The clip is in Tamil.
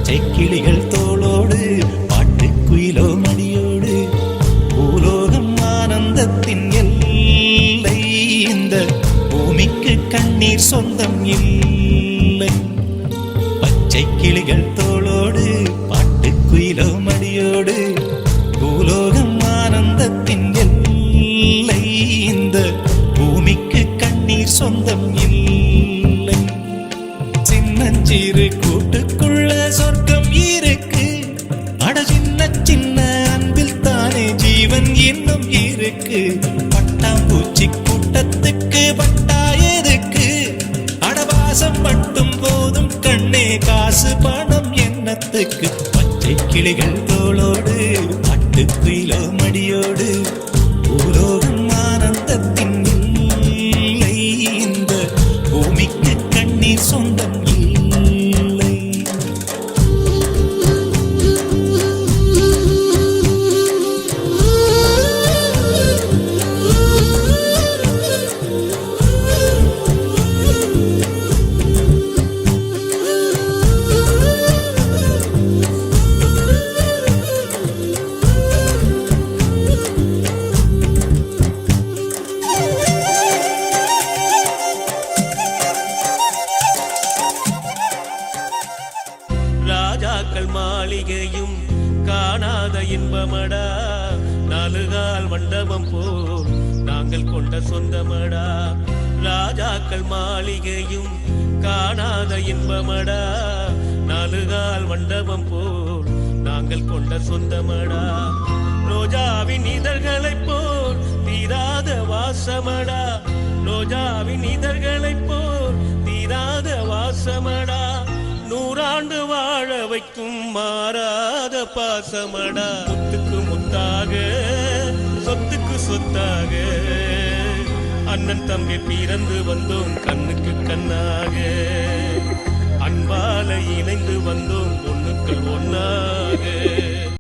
பச்சை கிளிகள் தோளோடு பாட்டுக்குயிலோ மடியோடு பூலோகம் ஆனந்தத்தின் எல்லை. இந்த பூமிக்கு கண்ணீர் சொந்தம் இல்லை. பச்சை கிளிகள் தோளோடு பாட்டுக்குயிலோ மடியோடு பூலோகம் ஆனந்தத்தின் எல்லை. இந்த பூமிக்கு கண்ணீர் சொந்தம் இல்லை. சின்னஞ்சிறு கூட்டுக்குள்ள சொர்க்கம் இருக்கு. அட சின்ன சின்ன அன்பில் தானே ஜீவன் இன்னும் இருக்கு. பட்டாம்பூச்சி கூட்டத்துக்கு பட்டா எதுக்கு? அடவாசம் மட்டும் போதும் கண்ணே, காசு பணம் என்னத்துக்கு? பச்சை கிளிகள் தோளோடு பாட்டுக்குயிலோ மடியோடு பூலோகம் ஆனந்தத்தின் இல்லை. இந்த பூமிக்கு கண்ணீர் சொந்தம் இல்லை. ராஜாக்கள் மாளிகையும் காணாத இன்பமடா. நாலுகால் மண்டபம் போல் நாங்கள் கொண்ட சொந்தமடா. ராஜாக்கள் மாளிகையும் காணாத இன்பமடா. நாலுகால் மண்டபம் போல் நாங்கள் கொண்ட சொந்தமடா. ரோஜாவின் இதழ்களைப் போல் தீராத வாசமடா. ரோஜாவின் இதழ்களைப் போல் தீராத வாசமடா. நூறாண்டு வாழ வைக்கும் மாறாத பாசமடா. முத்துக்கு முத்தாக சொத்துக்கு சொத்தாக அண்ணன் தம்பி பிறந்து வந்தோம் கண்ணுக்கு கண்ணாக. அன்பால இணைந்து வந்தோம் ஒண்ணுக்குள் ஒன்னாக.